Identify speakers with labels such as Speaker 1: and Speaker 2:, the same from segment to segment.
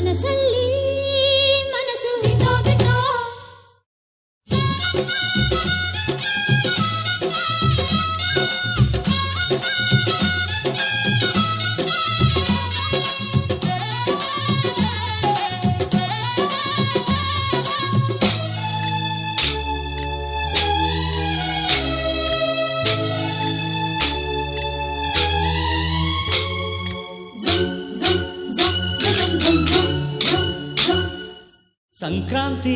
Speaker 1: ಮನಸ್ಸಲ್ಲಿ ಮನಸ್ಸು ಬಿಟ್ಟೋ ಬಿಟ್ಟೋ.
Speaker 2: ಸಂಕ್ರಾಂತಿ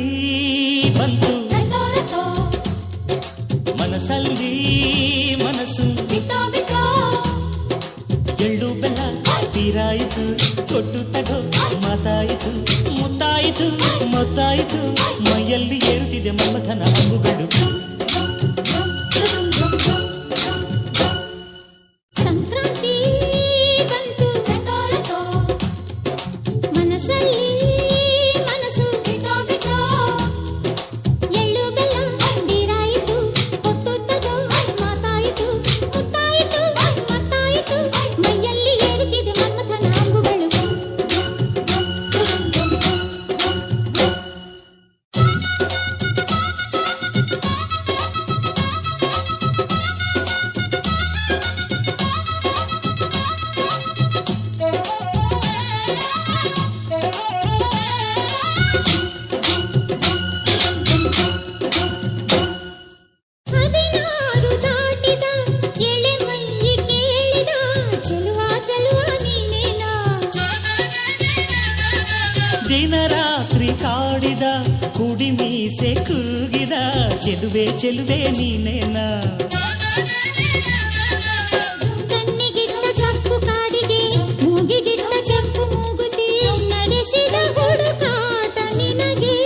Speaker 2: ಬಂತು ಮನಸ್ಸಲ್ಲಿ ಮನಸ್ಸು
Speaker 1: ಬಿಟ್ಟೋ ಬಿಟ್ಟೋ.
Speaker 2: ಎಳ್ಳು ಬೆಲ್ಲ ತೀರಾಯಿತು ಕೊಟ್ಟು ತಗೋ ಮಾತಾಯಿತು ಮುತ್ತಾಯಿತು ಮೊತ್ತಾಯಿತು ಮೈಯಲ್ಲಿ ಏರುತ್ತಿದೆ ಮನ್ಮಥನ ಅಂಬುಗಳು.
Speaker 1: ಸಂಕ್ರಾಂತಿ ಬಂತು ಮನಸ್ಸಲ್ಲಿ ಮನಸ್ಸು ಬಿಟ್ಟೋ ಬಿಟ್ಟೋ. ಎಳ್ಳು ಬೆಲ್ಲ ತೀರಾಯಿತು ಕೊಟ್ಟು ತಗೋ ಮಾತಾಯಿತು ಮುತ್ತಾಯಿತು ಮತ್ತಾಯಿತು ಮೈಯಲ್ಲಿ ಏರುತ್ತಿದೆ ಮನ್ಮಥನ ಅಂಬುಗಳು.
Speaker 2: ದಿನರಾತ್ರಿ ಕಾಡಿದ ಕುಡಿ ಮೀಸೆ ಕೂಗಿದ ಚೆಲುವೆ ಚೆಲುವೆ ನೀನೇನಾ.
Speaker 1: ಕಣ್ಣಿಗಿಟ್ಟ ಕಪ್ಪು ಕಾಡಿಗೆ ಮೂಗಿಗಿಟ್ಟ ಕೆಂಪು ಮೂಗುತಿ ನಡೆಸಿದ ಹುಡುಕಾಟ ನಿನಗೆ.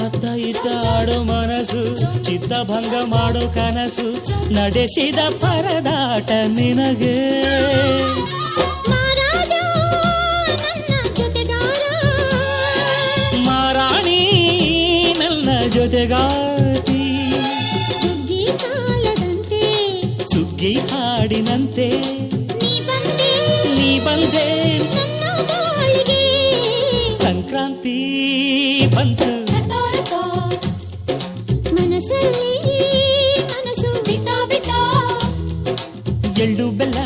Speaker 2: ಅತ್ತ ಇತ್ತ ಆಡೋ ಮನಸ್ಸು ಚಿತ್ತಭಂಗ ಮಾಡೋ ಕನಸು ನಡೆಸಿದ ಪರದಾಟ ನಿನಗೆ. ಜೊತೆಗಾತಿ
Speaker 1: ಸುಗ್ಗಿ ಕಾಲದಂತೆ
Speaker 2: ಸುಗ್ಗಿ ಹಾಡಿನಂತೆ ನೀ ಬಂದೆ
Speaker 1: ನನ್ನ ಬಾಳಿಗೆ.
Speaker 2: ಸಂಕ್ರಾಂತಿ ಬಂತು
Speaker 1: ಮನಸ್ಸಲ್ಲಿ ಮನಸ್ಸು ಬಿಟ್ಟೋ ಬಿಟ್ಟೋ.
Speaker 2: ಎಳ್ಳು ಬೆಲ್ಲ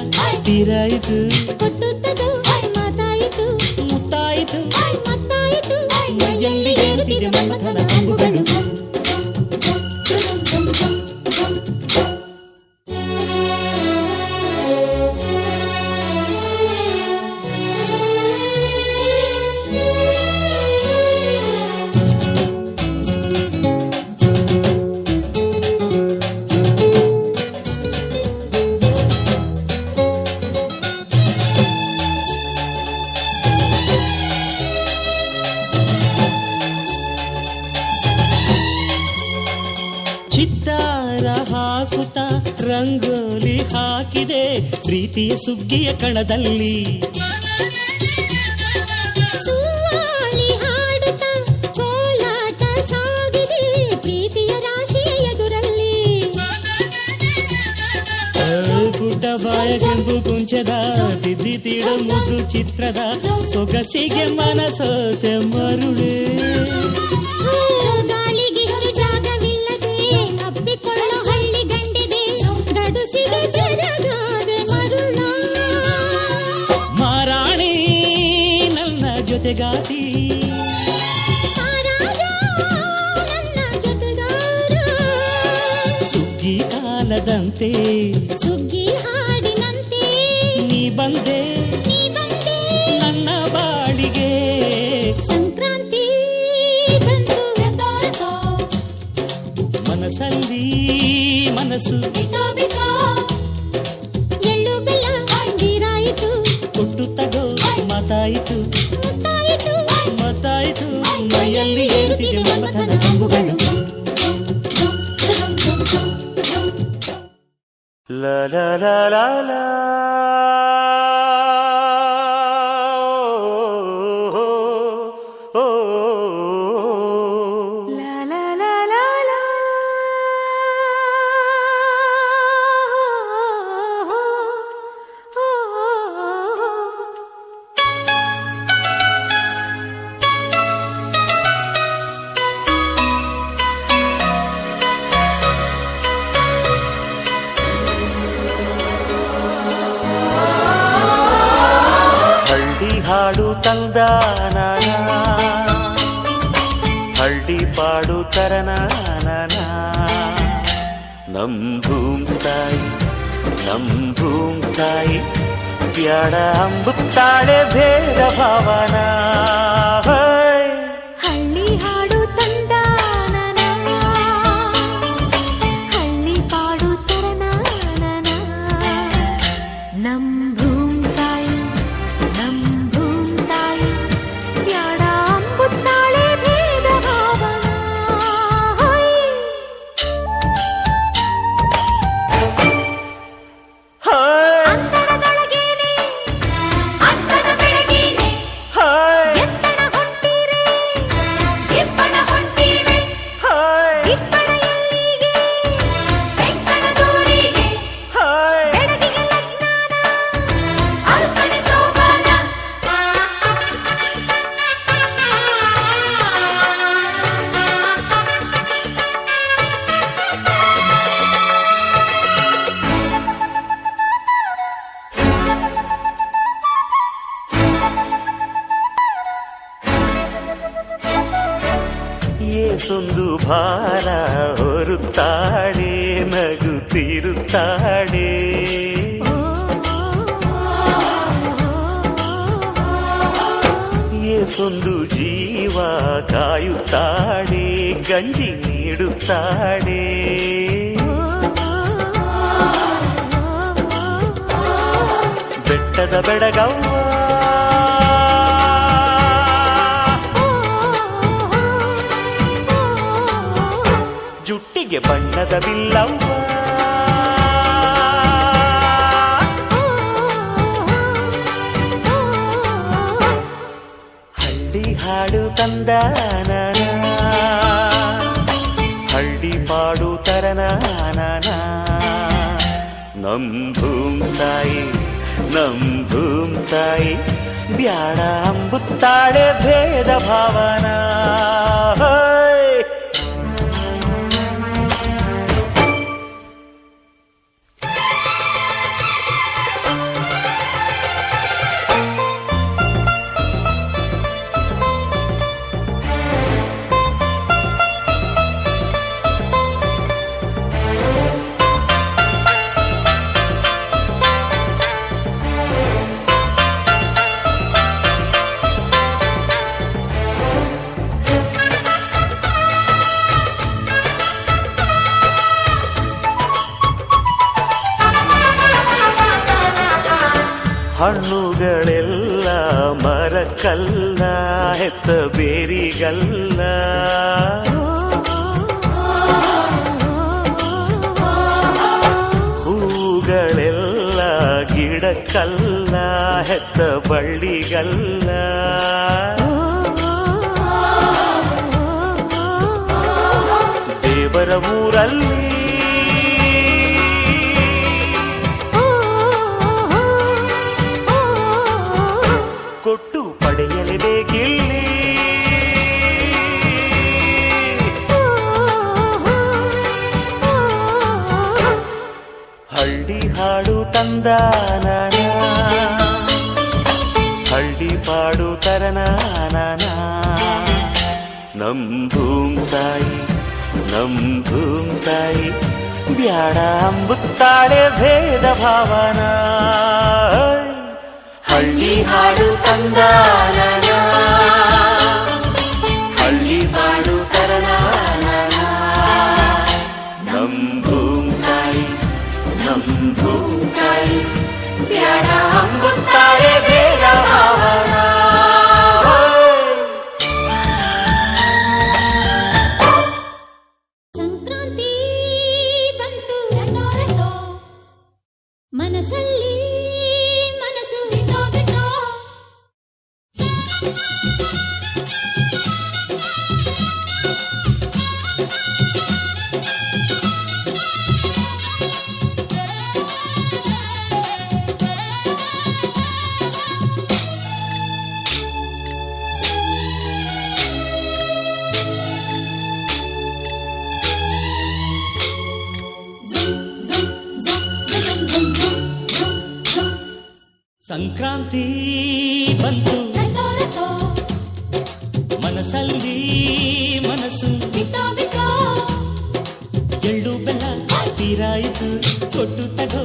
Speaker 2: ತೀರಾಯಿತು
Speaker 1: ಕೊಟ್ಟು ತಗೋ ಮಾತಾಯಿತು
Speaker 2: ಮುತ್ತಾಯಿತು
Speaker 1: ಮತ್ತಾಯಿತು
Speaker 2: ಮೈಯಲ್ಲಿ ಏರುತ್ತಿದೆ ಮನ್ಮಥನ ಅಂಬುಗಳು. ಚಿತ್ತಾರ ಹಾಕುತ್ತ ರಂಗೋಲಿ ಹಾಕಿದೆ ಪ್ರೀತಿಯ ಸುಗ್ಗಿಯ ಕಣದಲ್ಲಿ.
Speaker 1: ಸುವಾಲಿ ಹಾಡುತ್ತ ಕೋಲಾಟ ಸಾಗಿದೆ ಪ್ರೀತಿಯ ರಾಶಿಯ ಎದುರಲ್ಲಿ.
Speaker 2: ಗುಡ್ಡ ಬಾಯ ಕೆಂಪು ಕುಂಚದ ತಿದ್ದಿ ತೀಡ ಮುದ್ದು ಚಿತ್ರದ ಸೊಗಸಿಗೆ ಮನಸೋತೆ ಮರುಳೆ.
Speaker 1: ಗಾಳಿಗಿಷ್ಟು ಜಾಗವಿಲ್ಲದೆ ಅಪ್ಪಿಕೊಳ್ಳೋ ಹಳ್ಳಿ ಗಂಡಿದೆ ಗಡುಸಿಗೆ ಬೆರಗಾದೆ ಮರುಳ.
Speaker 2: ಮಾರಾಣಿ ನನ್ನ ಜೊತೆಗಾತಿ
Speaker 1: ಮಹಾರಾಜ ನನ್ನ ಜೊತೆಗಾರ.
Speaker 2: ಸುಗ್ಗಿ ಕಾಲದಂತೆ
Speaker 1: ಸುಗ್ಗಿ ಹಾಡಿನಂತೆ
Speaker 2: ನೀ ಬಂದೆ ನನ್ನ ಬಾಳಿಗೆ.
Speaker 1: ಸಂಕ್ರಾಂತಿ ಬಂತು
Speaker 2: ಮನಸ್ಸಲ್ಲಿ ಮನಸ್ಸು
Speaker 1: ಬಿಟ್ಟೋ ಬಿಟ್ಟೋ. ಎಳ್ಳು ಬೆಲ್ಲ ತೀರಾಯಿತು
Speaker 2: ಕೊಟ್ಟು ತಗೋ ಮಾತಾಯಿತು
Speaker 1: ಮುತ್ತಾಯಿತು
Speaker 2: ಮತ್ತಾಯಿತು ಮೈಯಲ್ಲಿ ಏರುತ್ತಿದೆ ಮನ್ಮಥನ ಅಂಬುಗಳು. ಲ ಲ ಲ ಲ ಲ ಹಳ್ಳಿ ಹಾಡು ತಂದಾನ, ಹಳ್ಳಿ ಪಾಡು ತರನಾನ. ನಮ್ ಭೂಮ್ ತಾಯಿ, ನಮ್ ಭೂಮ್ ತಾಯಿ ಬ್ಯಾಡ ಅಂಬುತ್ತಾಳೆ ಭೇದ ಭಾವನ.
Speaker 3: ಹಳ್ಳಿ ಹಾಡು ತಂದಾನನ, ಹಳ್ಳಿ ಪಾಡು ತರನಾನನ. ನಮ್ ಭೂಮ್ ತಾಯಿ, ನಮ್ ಭೂಮ್ ತಾಯಿ ಬ್ಯಾಡ ಅಂಬುತ್ತಾಳೆ ಭೇದ ಭಾವನ. ಅಂತರದೊಳಗೇನೆ ಅಂತದ ಬೆಳಗೇನೆ ಎತ್ತಡ ಹೊಂಟಿರೆ ಇಬ್ಬಣ ಹೊಂಟಿವೆ. ಇಬ್ಬಣ ಎಲ್ಲಿಗೆ ಬೆಂಕಣ ದೂರಿಗೆ ಬೆಳಗಿಗೆ ಲಗ್ನಾನ ಅಲ್ಕಡೆ ಸೋಬಾನ.
Speaker 2: ಏಸೊಂದು ಭಾರ ಹೊರುತ್ತಾಳೆ, ನಗುತ್ತಿರುತ್ತಾಳೆ. ಏಸೊಂದು ಜೀವ ಕಾಯುತ್ತಾಳೆ, ಗಂಜಿ ನೀಡುತ್ತಾಳೆ. ಬೆಟ್ಟದ ಬೆಡಗವ್ವ ಜುಟ್ಟಿಗೆ ಬಣ್ಣದ ಬಿಲ್ಲವ್ವ. ಹಳ್ಳಿ ಹಾಡು ತಂದಾನ, ಹಳ್ಳಿ ಪಾಡು ತರನಾನ. ನಮ್ ಭೂಮ್ ತಾಯಿ, ನಮ್ ಭೂಮ್ ತಾಯಿ ಬ್ಯಾಡ ಅಂಬುತ್ತಾಳೆ ಭೇದ ಭಾವನ. ಹಣ್ಣುಗಳೆಲ್ಲ ಮರಕ್ಕಲ್ಲ, ಹೆತ್ತ ಬೇರಿಗಲ್ಲ. ಹೂಗಳೆಲ್ಲ ಗಿಡಕ್ಕಲ್ಲ, ಹೆತ್ತ ಬಳ್ಳಿಗಲ್ಲ. ದೇವರ ಊರಲ್ಲಿ ಕೊಟ್ಟು ಪಡೆಯಲೇಬೇಕಿಲ್ಲಿ. ಹಳ್ಳಿ ಹಾಡು ತಂದಾನ, ಹಳ್ಳಿ ಪಾಡು ತರನಾನ. ನಮ್ ಭೂಮ್ ತಾಯಿ, ನಮ್ ಭೂಮ್ ತಾಯಿ ಬ್ಯಾಡ ಅಂಬುತ್ತಾಳೆ ಭೇದ ಭಾವನ. ಹಳ್ಳಿ ಹಾಡು ತಂದಾನ, ಹಳ್ಳಿ ಪಾಡು ತರನಾನ. ನಮ್ ಭೂಮ್ ತಾಯಿ, ನಮ್ ಭೂಮ್ ತಾಯಿ ಬ್ಯಾಡ ಅಂಬುತ್ತಾಳೆ ಭೇದ ಭಾವನ.
Speaker 1: ಸಂಕ್ರಾಂತಿ ಬಂತು ಮನಸ್ಸಲ್ಲಿ ಮನಸ್ಸು ಬಿಟ್ಟೋ ಬಿಟ್ಟೋ.
Speaker 4: ಸಂಕ್ರಾಂತಿ ಬಂತು
Speaker 3: ರತೋ ರತೋ
Speaker 4: ಮನಸ್ಸಲ್ಲಿ ಮನಸ್ಸು
Speaker 3: ಬಿತ್ತೋ ಬಿತ್ತೋ
Speaker 4: ಎಳ್ಳು ಬೆಲ್ಲ ತೀರಾಯಿತು ಕೊಟ್ಟು ತಗೋ